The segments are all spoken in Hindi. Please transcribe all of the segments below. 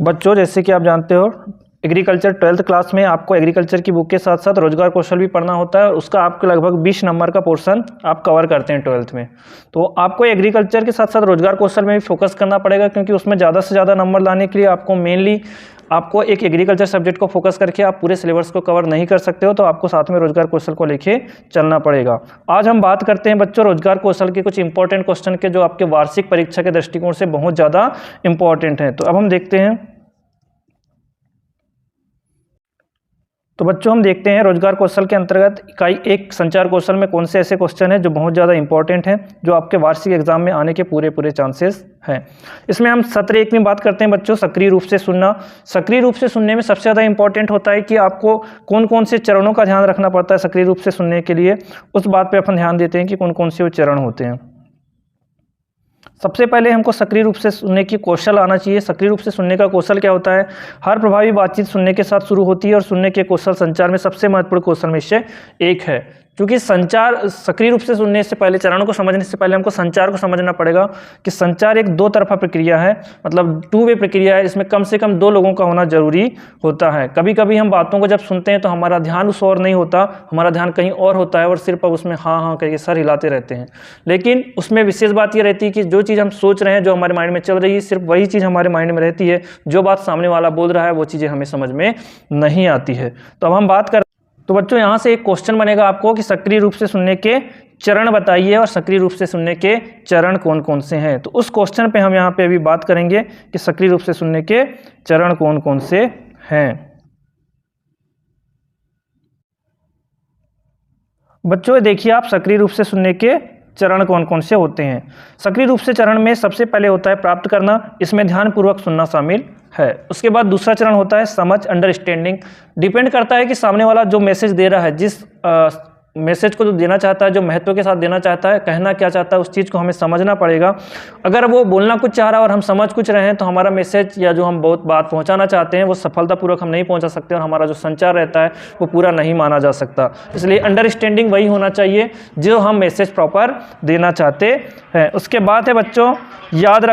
बच्चों, जैसे कि आप जानते हो एग्रीकल्चर 12th क्लास में आपको एग्रीकल्चर की बुक के साथ साथ रोजगार कौशल भी पढ़ना होता है और उसका आपको लगभग 20 नंबर का पोर्शन आप कवर करते हैं 12th में। तो आपको एग्रीकल्चर के साथ साथ रोजगार कौशल में भी फोकस करना पड़ेगा, क्योंकि उसमें ज़्यादा से ज़्यादा नंबर लाने के लिए आपको मेनली आपको एक एग्रीकल्चर सब्जेक्ट को फोकस करके आप पूरे सिलेबस को कवर नहीं कर सकते हो, तो आपको साथ में रोजगार कौशल को लेके चलना पड़ेगा। आज हम बात करते हैं बच्चों रोजगार कौशल के कुछ इंपॉर्टेंट क्वेश्चन के जो आपके वार्षिक परीक्षा के दृष्टिकोण से बहुत ज़्यादा इंपॉर्टेंट हैं। तो अब हम देखते हैं। तो बच्चों, हम देखते हैं रोजगार कौशल के अंतर्गत इकाई 1 संचार कौशल में कौन से ऐसे क्वेश्चन हैं जो बहुत ज़्यादा इंपॉर्टेंट हैं, जो आपके वार्षिक एग्जाम में आने के पूरे चांसेस हैं। इसमें हम सत्र 1 में बात करते हैं बच्चों सक्रिय रूप से सुनना। सक्रिय रूप से सुनने में सबसे ज़्यादा इंपॉर्टेंट होता है कि आपको कौन कौन से चरणों का ध्यान रखना पड़ता है सक्रिय रूप से सुनने के लिए। उस बात पर अपन ध्यान देते हैं कि कौन कौन से वो चरण होते हैं। सबसे पहले हमको सक्रिय रूप से सुनने की कौशल आना चाहिए। सक्रिय रूप से सुनने का कौशल क्या होता है? हर प्रभावी बातचीत सुनने के साथ शुरू होती है और सुनने के कौशल संचार में सबसे महत्वपूर्ण कौशल में से एक है। क्योंकि संचार सक्रिय रूप से सुनने से पहले, चरणों को समझने से पहले हमको संचार को समझना पड़ेगा कि संचार एक दो तरफा प्रक्रिया है, मतलब 2 वे प्रक्रिया है। इसमें कम से कम 2 लोगों का होना जरूरी होता है। कभी कभी हम बातों को जब सुनते हैं तो हमारा ध्यान उस ओर नहीं होता, हमारा ध्यान कहीं और होता है और सिर्फ अब उसमें हाँ हाँ करके सर हिलाते रहते हैं। लेकिन उसमें विशेष बात ये रहती है कि जो चीज़ हम सोच रहे हैं, जो हमारे माइंड में चल रही है, सिर्फ वही चीज़ हमारे माइंड में रहती है। जो बात सामने वाला बोल रहा है वो चीज़ें हमें समझ में नहीं आती है। तो अब हम बात कर तो बच्चों, यहाँ से एक क्वेश्चन बनेगा आपको कि सक्रिय रूप से सुनने के चरण बताइए और सक्रिय रूप से सुनने के चरण कौन कौन से हैं। तो उस क्वेश्चन पे हम यहाँ पे अभी बात करेंगे कि सक्रिय रूप से सुनने के चरण कौन कौन से हैं। बच्चों देखिए, आप सक्रिय रूप से सुनने के चरण कौन कौन से होते हैं। सक्रिय रूप से चरण में सबसे पहले होता है प्राप्त करना, इसमें ध्यानपूर्वक सुनना शामिल है। उसके बाद दूसरा चरण होता है समझ, अंडरस्टैंडिंग। डिपेंड करता है कि सामने वाला जो मैसेज दे रहा है, जिस मैसेज को जो देना चाहता है, जो महत्व के साथ देना चाहता है, कहना क्या चाहता है, उस चीज़ को हमें समझना पड़ेगा। अगर वो बोलना कुछ चाह रहा है और हम समझ कुछ रहे हैं तो हमारा मैसेज या जो हम बहुत बात पहुंचाना चाहते हैं वो सफलतापूर्वक हम नहीं पहुंचा सकते और हमारा जो संचार रहता है वो पूरा नहीं माना जा सकता। इसलिए अंडरस्टैंडिंग वही होना चाहिए जो हम मैसेज प्रॉपर देना चाहते हैं। उसके बाद है बच्चों याद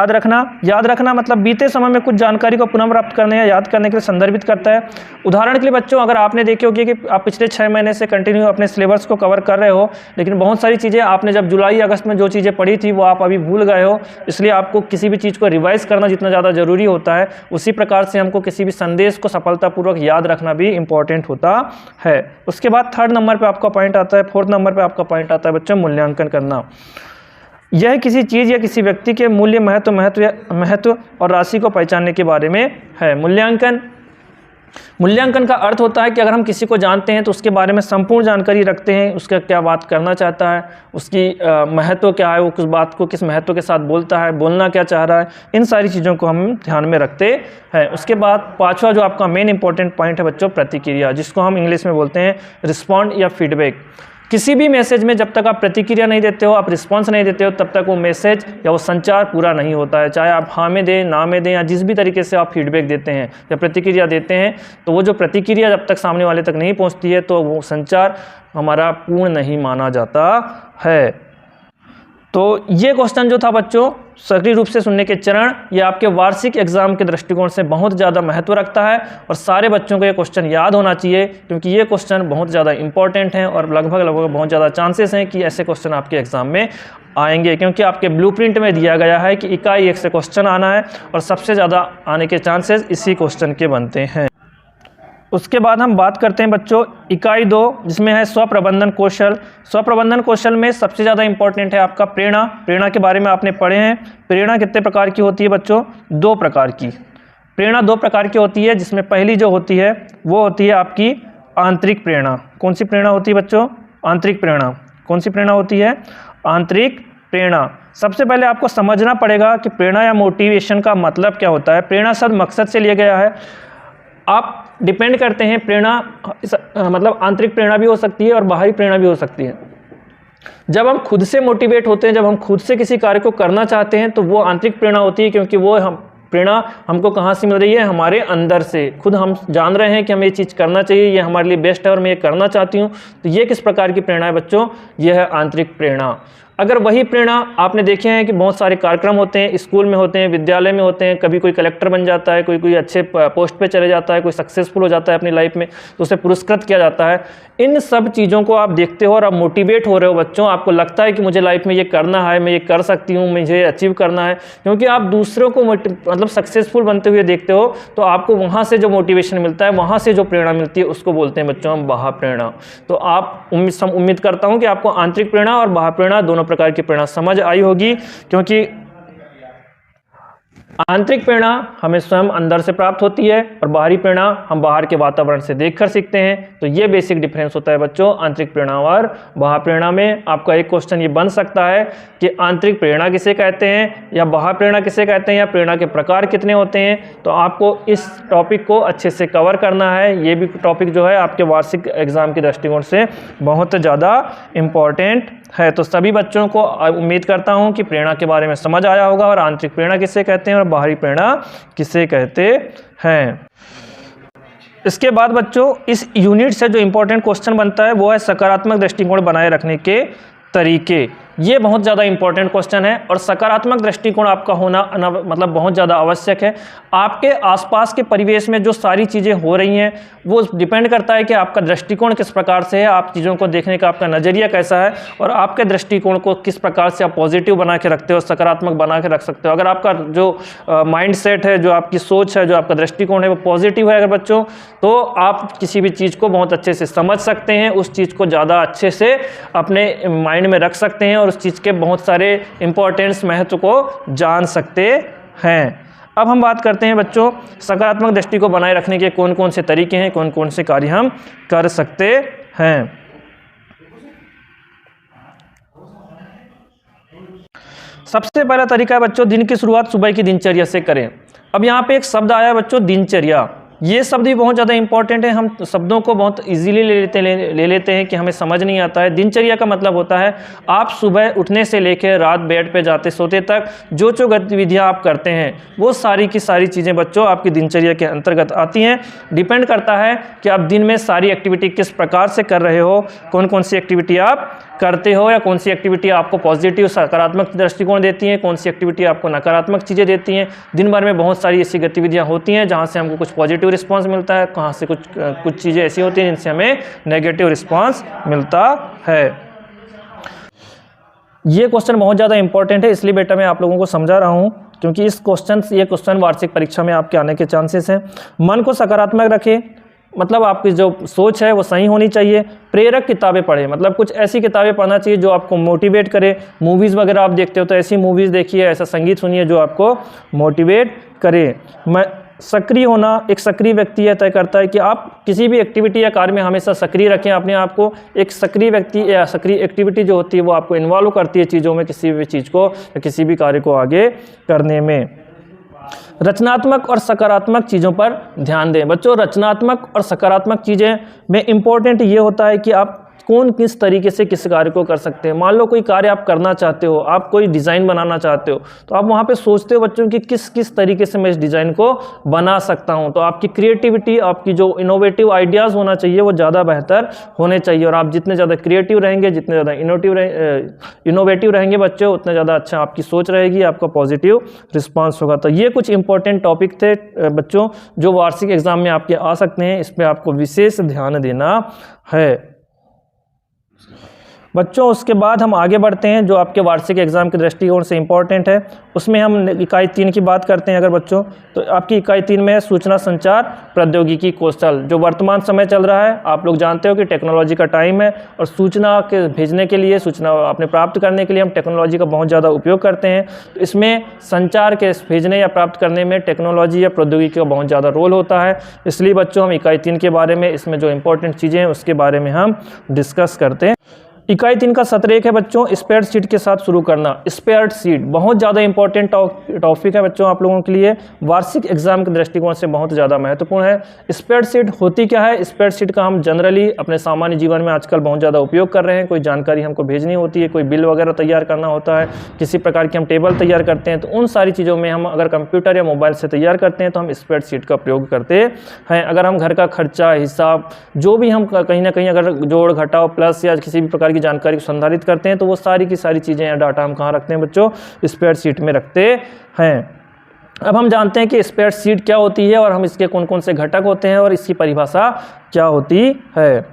रखना। याद रखना मतलब बीते समय में कुछ जानकारी को पुनर्प्राप्त करने या याद करने के लिए संदर्भित करता है। उदाहरण के लिए बच्चों, अगर आपने देखे होगी कि आप पिछले 6 महीने से कंटिन्यू अपने सिलेबस को कवर कर रहे हो, लेकिन बहुत सारी चीज़ें आपने जब जुलाई अगस्त में जो चीज़ें पढ़ी थी वो आप अभी भूल गए हो। इसलिए आपको किसी भी चीज़ को रिवाइज करना जितना ज़्यादा जरूरी होता है, उसी प्रकार से हमको किसी भी संदेश को सफलतापूर्वक याद रखना भी इंपॉर्टेंट होता है। उसके बाद 3rd नंबर पर आपका पॉइंट आता है, 4th नंबर पर आपका पॉइंट आता है बच्चों मूल्यांकन करना। यह किसी चीज़ या किसी व्यक्ति के मूल्य, महत्व और राशि को पहचानने के बारे में है। मूल्यांकन का अर्थ होता है कि अगर हम किसी को जानते हैं तो उसके बारे में संपूर्ण जानकारी रखते हैं, उसका क्या बात करना चाहता है, उसकी महत्व क्या है, वो किस बात को किस महत्व के साथ बोलता है, बोलना क्या चाह रहा है, इन सारी चीज़ों को हम ध्यान में रखते हैं। उसके बाद 5वां जो आपका मेन इंपॉर्टेंट पॉइंट है बच्चों प्रतिक्रिया, जिसको हम इंग्लिश में बोलते हैं रिस्पॉन्ड या फीडबैक। किसी भी मैसेज में जब तक आप प्रतिक्रिया नहीं देते हो, आप रिस्पांस नहीं देते हो, तब तक वो मैसेज या वो संचार पूरा नहीं होता है। चाहे आप हाँ में दें, ना में दें, या जिस भी तरीके से आप फीडबैक देते हैं या प्रतिक्रिया देते हैं, तो वो जो प्रतिक्रिया जब तक सामने वाले तक नहीं पहुंचती है तो वो संचार हमारा पूर्ण नहीं माना जाता है। तो ये क्वेश्चन जो था बच्चों सक्रिय रूप से सुनने के चरण, ये आपके वार्षिक एग्जाम के दृष्टिकोण से बहुत ज़्यादा महत्व रखता है और सारे बच्चों को ये क्वेश्चन याद होना चाहिए, क्योंकि ये क्वेश्चन बहुत ज़्यादा इंपॉर्टेंट हैं और लगभग बहुत ज़्यादा चांसेस हैं कि ऐसे क्वेश्चन आपके एग्जाम में आएंगे, क्योंकि आपके ब्लूप्रिंट में दिया गया है कि इकाई 1 से क्वेश्चन आना है और सबसे ज़्यादा आने के चांसेस इसी क्वेश्चन के बनते हैं। उसके बाद हम बात करते हैं बच्चों इकाई 2, जिसमें है स्वप्रबंधन कौशल। स्वप्रबंधन कौशल में सबसे ज़्यादा इंपॉर्टेंट है आपका प्रेरणा। प्रेरणा के बारे में आपने पढ़े हैं। प्रेरणा कितने प्रकार की होती है बच्चों? 2 प्रकार की। प्रेरणा 2 प्रकार की होती है, जिसमें पहली जो होती है वो होती है आपकी आंतरिक प्रेरणा। कौन सी प्रेरणा होती है बच्चों? आंतरिक प्रेरणा। कौन सी प्रेरणा होती है? आंतरिक प्रेरणा। सबसे पहले आपको समझना पड़ेगा कि प्रेरणा या मोटिवेशन का मतलब क्या होता है। प्रेरणा शब्द मकसद से लिया गया है। आप डिपेंड करते हैं, प्रेरणा मतलब आंतरिक प्रेरणा भी हो सकती है और बाहरी प्रेरणा भी हो सकती है। जब हम खुद से मोटिवेट होते हैं, जब हम खुद से किसी कार्य को करना चाहते हैं, तो वो आंतरिक प्रेरणा होती है, क्योंकि वो हम प्रेरणा हमको कहाँ से मिल रही है? हमारे अंदर से। खुद हम जान रहे हैं कि हमें ये चीज़ करना चाहिए, ये हमारे लिए बेस्ट है और मैं ये करना चाहती हूँ। तो ये किस प्रकार की प्रेरणा है बच्चों? ये है आंतरिक प्रेरणा। अगर वही प्रेरणा आपने देखे हैं कि बहुत सारे कार्यक्रम होते हैं, स्कूल में होते हैं, विद्यालय में होते हैं, कभी कोई कलेक्टर बन जाता है, कोई अच्छे पोस्ट पे चले जाता है, कोई सक्सेसफुल हो जाता है अपनी लाइफ में, तो उसे पुरस्कृत किया जाता है। इन सब चीज़ों को आप देखते हो और आप मोटिवेट हो रहे हो बच्चों, आपको लगता है कि मुझे लाइफ में ये करना है, मैं ये कर सकती हूँ, मुझे अचीव करना है, क्योंकि आप दूसरों को मतलब सक्सेसफुल बनते हुए देखते हो, तो आपको वहाँ से जो मोटिवेशन मिलता है, वहाँ से जो प्रेरणा मिलती है, उसको बोलते हैं बच्चों हम बाह्य प्रेरणा। तो आप उम्मीद करता हूँ कि आपको आंतरिक प्रेरणा और बाह्य प्रेरणा दोनों प्रकार की प्रेरणा समझ आई होगी, क्योंकि आंतरिक प्रेरणा हमें स्वयं अंदर से प्राप्त होती है और बाहरी प्रेरणा हम बाहर के वातावरण से देखकर सीखते हैं। तो ये बेसिक डिफरेंस होता है बच्चों आंतरिक प्रेरणा और बाह्य प्रेरणा में। आपका एक क्वेश्चन ये बन सकता है कि आंतरिक प्रेरणा किसे कहते हैं या बाह्य प्रेरणा किसे कहते हैं, या प्रेरणा के प्रकार कितने होते हैं। तो आपको इस टॉपिक को अच्छे से कवर करना है। ये भी टॉपिक जो है आपके वार्षिक एग्जाम के दृष्टिकोण से बहुत ज़्यादा इम्पॉर्टेंट है। तो सभी बच्चों को उम्मीद करता हूं कि प्रेरणा के बारे में समझ आया होगा और आंतरिक प्रेरणा किसे कहते हैं और बाहरी प्रेरणा किसे कहते हैं। इसके बाद बच्चों इस यूनिट से जो इम्पोर्टेंट क्वेश्चन बनता है वो है सकारात्मक दृष्टिकोण बनाए रखने के तरीके। ये बहुत ज़्यादा इंपॉर्टेंट क्वेश्चन है और सकारात्मक दृष्टिकोण आपका होना मतलब बहुत ज़्यादा आवश्यक है। आपके आसपास के परिवेश में जो सारी चीज़ें हो रही हैं वो डिपेंड करता है कि आपका दृष्टिकोण किस प्रकार से है, आप चीज़ों को देखने का आपका नज़रिया कैसा है और आपके दृष्टिकोण को किस प्रकार से आप पॉजिटिव बना के रखते हो, सकारात्मक बना के रख सकते हो। अगर आपका जो माइंड सेट है, जो आपकी सोच है, जो आपका दृष्टिकोण है वो पॉजिटिव है अगर बच्चों, तो आप किसी भी चीज़ को बहुत अच्छे से समझ सकते हैं, उस चीज़ को ज़्यादा अच्छे से अपने माइंड में रख सकते हैं और उस चीज़ के बहुत सारे इंपॉर्टेंस महत्व को जान सकते हैं। अब हम बात करते हैं बच्चों सकारात्मक दृष्टि को बनाए रखने के कौन कौन से तरीके हैं, कौन कौन से कार्य हम कर सकते हैं। सबसे पहला तरीका है बच्चों दिन की शुरुआत सुबह की दिनचर्या से करें। अब यहाँ पे एक शब्द आया बच्चों दिनचर्या, ये शब्द भी बहुत ज़्यादा इंपॉर्टेंट है। हम शब्दों को बहुत इजीली ले लेते हैं कि हमें समझ नहीं आता है। दिनचर्या का मतलब होता है आप सुबह उठने से लेकर रात बेड पे जाते सोते तक जो जो गतिविधियां आप करते हैं वो सारी की सारी चीज़ें बच्चों आपकी दिनचर्या के अंतर्गत आती हैं। डिपेंड करता है कि आप दिन में सारी एक्टिविटी किस प्रकार से कर रहे हो, कौन कौन सी एक्टिविटी आप करते हो या कौन सी एक्टिविटी आपको पॉजिटिव सकारात्मक दृष्टिकोण देती हैं, कौन सी एक्टिविटी आपको नकारात्मक चीज़ें देती हैं। दिन भर में बहुत सारी ऐसी गतिविधियां होती हैं जहां से हमको कुछ पॉजिटिव रिस्पांस मिलता है, कहां से कुछ चीज़ें ऐसी होती हैं जिनसे हमें नेगेटिव रिस्पांस मिलता है। ये क्वेश्चन बहुत ज़्यादा इंपॉर्टेंट है, इसलिए बेटा मैं आप लोगों को समझा रहा हूँ क्योंकि ये क्वेश्चन वार्षिक परीक्षा में आपके आने के चांसेस हैं। मन को सकारात्मक रखें, मतलब आपकी जो सोच है वो सही होनी चाहिए। प्रेरक किताबें पढ़ें, मतलब कुछ ऐसी किताबें पढ़ना चाहिए जो आपको मोटिवेट करे। मूवीज़ वगैरह आप देखते हो तो ऐसी मूवीज़ देखिए, ऐसा संगीत सुनिए जो आपको मोटिवेट करे। सक्रिय होना, एक सक्रिय व्यक्ति यह तय करता है कि आप किसी भी एक्टिविटी या कार्य में हमेशा सक्रिय रखें अपने आप को। एक सक्रिय व्यक्ति या सक्रिय एक्टिविटी जो होती है वो आपको इन्वॉल्व करती है चीज़ों में, किसी भी चीज़ को या किसी भी कार्य को आगे करने में। रचनात्मक और सकारात्मक चीज़ों पर ध्यान दें बच्चों। रचनात्मक और सकारात्मक चीज़ें में इम्पोर्टेंट ये होता है कि आप कौन किस तरीके से किस कार्य को कर सकते हैं। मान लो कोई कार्य आप करना चाहते हो, आप कोई डिज़ाइन बनाना चाहते हो, तो आप वहाँ पे सोचते हो बच्चों कि किस किस तरीके से मैं इस डिज़ाइन को बना सकता हूँ। तो आपकी क्रिएटिविटी, आपकी जो इनोवेटिव आइडियाज़ होना चाहिए वो ज़्यादा बेहतर होने चाहिए। और आप जितने ज़्यादा क्रिएटिव रहेंगे, जितने ज़्यादा इनोवेटिव रहेंगे बच्चों, उतने ज़्यादा अच्छा आपकी सोच रहेगी, आपका पॉजिटिव रिस्पॉन्स होगा। तो ये कुछ इंपॉर्टेंट टॉपिक थे बच्चों जो वार्षिक एग्जाम में आपके आ सकते हैं, इस पर आपको विशेष ध्यान देना है बच्चों। उसके बाद हम आगे बढ़ते हैं जो आपके वार्षिक एग्जाम के दृष्टिकोण से इंपॉर्टेंट है, उसमें हम इकाई 3 की बात करते हैं। अगर बच्चों तो आपकी इकाई 3 में है सूचना संचार प्रौद्योगिकी कौशल। जो वर्तमान समय चल रहा है, आप लोग जानते हो कि टेक्नोलॉजी का टाइम है और सूचना के भेजने के लिए, सूचना अपने प्राप्त करने के लिए हम टेक्नोलॉजी का बहुत ज़्यादा उपयोग करते हैं। तो इसमें संचार के भेजने या प्राप्त करने में टेक्नोलॉजी या प्रौद्योगिकी का बहुत ज़्यादा रोल होता है। इसलिए बच्चों हम इकाई 3 के बारे में, इसमें जो इंपॉर्टेंट चीज़ें हैं उसके बारे में हम डिस्कस करते हैं। इकाई 3 का सत्र 1 है बच्चों स्प्रेडशीट के साथ शुरू करना। स्प्रेडशीट बहुत ज़्यादा इंपॉर्टेंट टॉपिक है बच्चों आप लोगों के लिए, वार्षिक एग्जाम के दृष्टिकोण से बहुत ज़्यादा महत्वपूर्ण है। स्प्रेडशीट होती क्या है? स्प्रेडशीट का हम जनरली अपने सामान्य जीवन में आजकल बहुत ज़्यादा उपयोग कर रहे हैं। कोई जानकारी हमको भेजनी होती है, कोई बिल वगैरह तैयार करना होता है, किसी प्रकार की हम टेबल तैयार करते हैं, तो उन सारी चीज़ों में हम अगर कंप्यूटर या मोबाइल से तैयार करते हैं तो हम स्प्रेडशीट का प्रयोग करते हैं। अगर हम घर का खर्चा, हिसाब, जो भी हम कहीं ना कहीं अगर जोड़ घटाव प्लस या किसी भी प्रकार की जानकारी को संधारित करते हैं, तो वो सारी की सारी चीज़ें या डाटा हम कहाँ रखते हैं बच्चों, स्प्रेडशीट में रखते हैं। अब हम जानते हैं कि स्प्रेडशीट क्या होती है और हम इसके कौन कौन से घटक होते हैं और इसकी परिभाषा क्या होती है।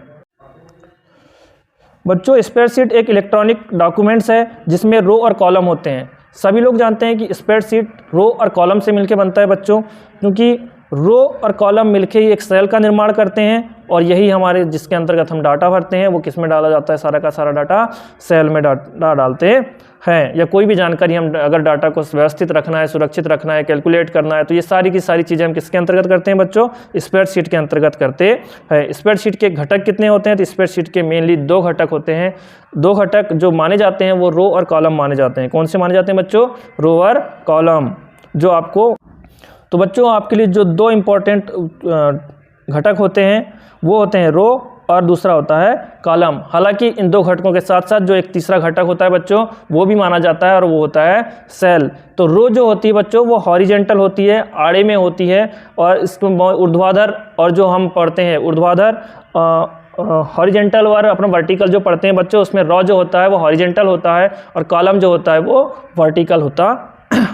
बच्चों स्प्रेडशीट एक इलेक्ट्रॉनिक डॉक्यूमेंट्स है जिसमें रो और कॉलम होते हैं। सभी लोग जानते हैं कि स्प्रेडशीट रो और कॉलम से मिलकर बनता है बच्चों, क्योंकि रो और कॉलम मिलकर ही एक सेल का निर्माण करते हैं और यही हमारे जिसके अंतर्गत हम डाटा भरते हैं वो किस में डाला जाता है, सारा का सारा डाटा सेल में डालते हैं। या कोई भी जानकारी हम अगर डाटा को व्यवस्थित रखना है, सुरक्षित रखना है, कैलकुलेट करना है, तो ये सारी की सारी चीज़ें हम किसके अंतर्गत करते हैं बच्चों, स्प्रेडशीट के अंतर्गत करते हैं। स्प्रेडशीट के घटक कितने होते हैं, तो स्प्रेडशीट के मेनली 2 घटक होते हैं। 2 घटक जो माने जाते हैं वो रो और कॉलम माने जाते हैं। कौन से माने जाते हैं बच्चों, रो और कॉलम। जो आपको तो बच्चों आपके लिए जो 2 इम्पॉर्टेंट घटक होते हैं वो होते हैं रो और दूसरा होता है कॉलम। हालांकि इन 2 घटकों के साथ साथ जो एक तीसरा घटक होता है बच्चों वो भी माना जाता है और वो होता है सेल। तो रो जो होती है बच्चों वो हॉरिजेंटल होती है, आड़े में होती है, और इसमें ऊर्ध्वाधर, और जो हम पढ़ते हैं ऊर्ध्वाधर हॉरिजेंटल और अपना वर्टिकल जो पढ़ते हैं बच्चों, उसमें रो जो होता है वो हॉरिजेंटल होता है और कॉलम जो होता है वो वर्टिकल होता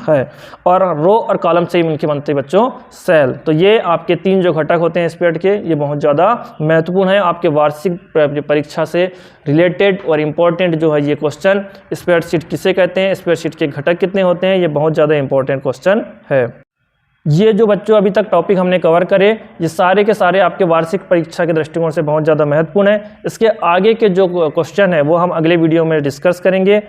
है। और रो और कॉलम से ही मिलकर बनते हैं बच्चों सेल। तो ये आपके 3 जो घटक होते हैं स्प्रेड के, ये बहुत ज़्यादा महत्वपूर्ण है। आपके वार्षिक परीक्षा से रिलेटेड और इम्पोर्टेंट जो है ये क्वेश्चन, स्प्रेडशीट किसे कहते हैं, स्प्रेडशीट के घटक कितने होते हैं, ये बहुत ज़्यादा इंपॉर्टेंट क्वेश्चन है। ये जो बच्चों अभी तक टॉपिक हमने कवर करे ये सारे के सारे आपके वार्षिक परीक्षा के दृष्टिकोण से बहुत ज़्यादा महत्वपूर्ण है। इसके आगे के जो क्वेश्चन है वो हम अगले वीडियो में डिस्कस करेंगे।